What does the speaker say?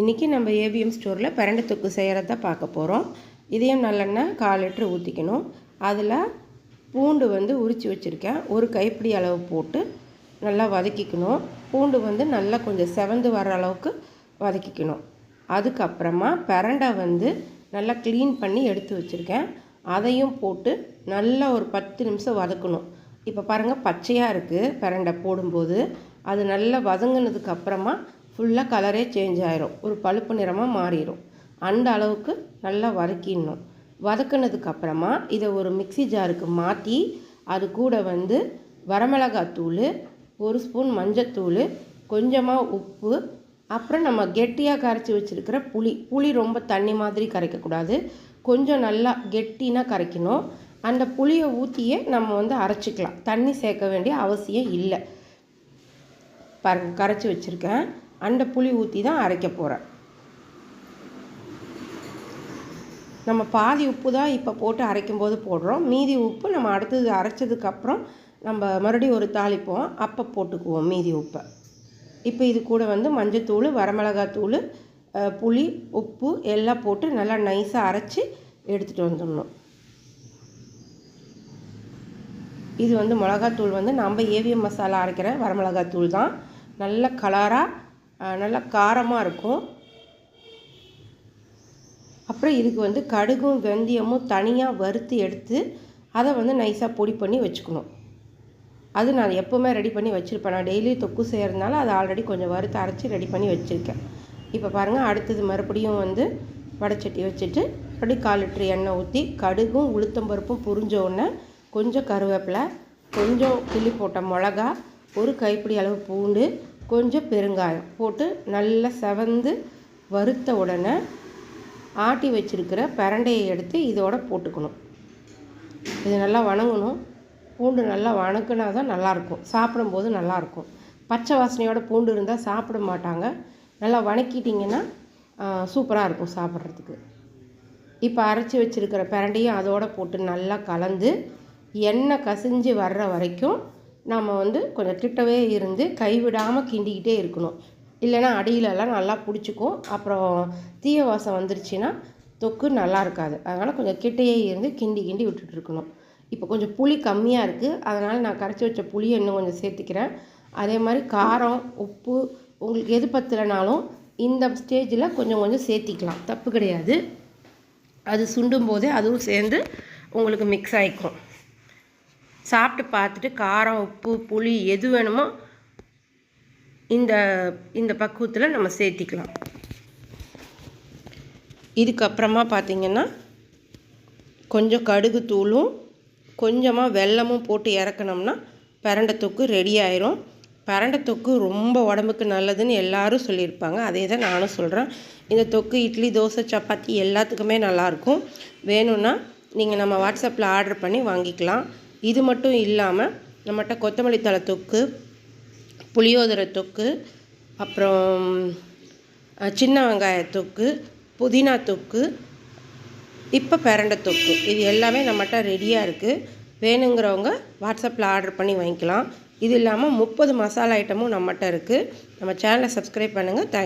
இன்றைக்கி நம்ம ஏவிஎம் ஸ்டோரில் பிரண்டை தொக்கு செய்கிறத பார்க்க போகிறோம். இதையும் நல்லெண்ணெய் 1/4 லிட்டர் ஊற்றிக்கணும். அதில் பூண்டு உரித்து வச்சுருக்கேன். ஒரு கைப்பிடி அளவு போட்டு நல்லா வதக்கிக்கணும். பூண்டு நல்லா கொஞ்சம் செவந்து வர அளவுக்கு வதக்கிக்கணும். அதுக்கப்புறமா பிரண்டை நல்லா க்ளீன் பண்ணி எடுத்து வச்சுருக்கேன். அதையும் போட்டு நல்லா ஒரு 10 நிமிஷம் வதக்கணும். இப்போ பாருங்கள், பச்சையாக இருக்குது. பிரண்டை போடும்போது அது நல்லா வதங்கினதுக்கு அப்புறமா ஃபுல்லாக கலரே சேஞ்ச் ஆகிரும், ஒரு பழுப்பு நிறமாக மாறிடும். அந்த அளவுக்கு நல்லா வதக்கிடணும். வதக்கினதுக்கப்புறமா இதை ஒரு மிக்சி ஜாருக்கு மாற்றி அது கூட வரமிளகாத்தூள், 1 ஸ்பூன் மஞ்சத்தூள், கொஞ்சமாக உப்பு, அப்புறம் நம்ம கெட்டியாக கரைச்சி வச்சுருக்கிற புளி ரொம்ப தண்ணி மாதிரி கரைக்கக்கூடாது, கொஞ்சம் நல்லா கெட்டினா கரைக்கணும். அந்த புளியை ஊற்றியே நம்ம அரைச்சிக்கலாம். தண்ணி சேர்க்க வேண்டிய அவசியம் இல்லை. பாருங்கள், கரைச்சி வச்சுருக்கேன். அந்த புளி ஊற்றி தான் அரைக்க போகிறேன். நம்ம பாதி உப்பு தான் இப்போ போட்டு அரைக்கும்போது போடுறோம். மீதி உப்பு நம்ம அடுத்தது அரைச்சதுக்கப்புறம் நம்ம மறுபடியும் ஒரு தாளிப்போம், அப்போ போட்டுக்குவோம் மீதி உப்பை. இப்போ இது கூட மஞ்சத்தூள், வரமிளகாத்தூள், புளி, உப்பு எல்லாம் போட்டு நல்லா நைஸாக அரைச்சி எடுத்துகிட்டு வந்துடணும். இது மிளகாத்தூள் நம்ம ஏவிஎம் மசாலா அரைக்கிற வரமிளகாத்தூள் தான். நல்ல கலராக நல்லா காரமாக இருக்கும். அப்புறம் இதுக்கு கடுகும் வெந்தயமும் தனியாக வறுத்து எடுத்து அதை நைஸாக பொடி பண்ணி வச்சுக்கணும். அது நான் எப்போவுமே ரெடி பண்ணி வச்சுருப்பேன். நான் டெய்லி தொக்கு செய்கிறதுனால அதை ஆல்ரெடி கொஞ்சம் வறுத்து அரைச்சி ரெடி பண்ணி வச்சுருக்கேன். இப்போ பாருங்கள், அடுத்தது மறுபடியும் வடைச்சட்டி வச்சுட்டு மறுபடியும் 1/4 லிட்டர் எண்ணெய் ஊற்றி கடுகும் உளுத்தம்பருப்பும் புரிஞ்ச உடனே கொஞ்சம் கருவேப்பிலை, கொஞ்சம் கிள்ளி போட்ட மிளகா, ஒரு கைப்பிடி அளவு பூண்டு, கொஞ்சம் பெருங்காயம் போட்டு நல்லா செவந்து வறுத்த உடனே ஆட்டி வச்சுருக்கிற பிரண்டையை எடுத்து இதோட போட்டுக்கணும். இது நல்லா வணங்கணும். பூண்டு நல்லா வணக்கினா தான் நல்லாயிருக்கும், சாப்பிடும்போது நல்லாயிருக்கும். பச்சை வாசனையோட பூண்டு இருந்தால் சாப்பிட மாட்டாங்க. நல்லா வணக்கிட்டிங்கன்னா சூப்பராக இருக்கும் சாப்பிட்றதுக்கு. இப்போ அரைச்சி வச்சுருக்கிற பிரண்டையும் அதோடு போட்டு நல்லா கலந்து எண்ணெய் கசிஞ்சு வர்ற வரைக்கும் நம்ம கொஞ்சம் கிட்டவே இருந்து கைவிடாமல் கிண்டிக்கிட்டே இருக்கணும். இல்லைன்னா அடியிலலாம் நல்லா பிடிச்சிக்கும். அப்புறம் தீய வாசம் வந்துருச்சுன்னா தொக்கு நல்லா இருக்காது. அதனால் கொஞ்சம் கிட்டையே இருந்து கிண்டி விட்டுட்டு இருக்கணும். இப்போ கொஞ்சம் புளி கம்மியாக இருக்குது, அதனால் நான் கரைச்சி வச்ச புளியை இன்னும் கொஞ்சம் சேர்த்துக்கிறேன். அதே மாதிரி காரம், உப்பு உங்களுக்கு எது பத்தலைனாலும் இந்த ஸ்டேஜில் கொஞ்சம் சேர்த்திக்கலாம், தப்பு கிடையாது. அது சுண்டும் போதே அதுவும் சேர்ந்து உங்களுக்கு மிக்ஸ் ஆகிக்கும். சாப்பிட்டு பார்த்துட்டு காரம், உப்பு, புளி எது வேணுமோ இந்த பக்குவத்தில் நம்ம சேர்த்திக்கலாம். இதுக்கப்புறமா பார்த்திங்கன்னா கொஞ்சம் கடுகு தூளும் கொஞ்சமாக வெல்லமும் போட்டு இறக்கணும்னா பிரண்டை தொக்கு ரெடி ஆயிரும். பிரண்டை தொக்கு ரொம்ப உடம்புக்கு நல்லதுன்னு எல்லாரும் சொல்லியிருப்பாங்க. அதே தான் நானும் சொல்கிறேன். இந்த தொக்கு இட்லி, தோசை, சப்பாத்தி எல்லாத்துக்குமே நல்லாயிருக்கும். வேணும்னா நீங்கள் நம்ம வாட்ஸ்அப்பில் ஆர்டர் பண்ணி வாங்கிக்கலாம். இது மட்டும் இல்லாமல் நம்மகிட்ட கொத்தமல்லி தழை தொக்கு, புளியோதரை தொக்கு, அப்புறம் சின்ன வெங்காய தொக்கு, புதினா தொக்கு, இப்போ பிரண்டை தொக்கு, இது எல்லாமே நம்மகிட்ட ரெடியாக இருக்குது. வேணுங்கிறவங்க வாட்ஸ்அப்பில் ஆர்டர் பண்ணி வாங்கிக்கலாம். இது இல்லாமல் 30 மசாலா ஐட்டமும் நம்மகிட்ட இருக்குது. நம்ம சேனலை சப்ஸ்கிரைப் பண்ணுங்கள். தேங்க்ஸ்.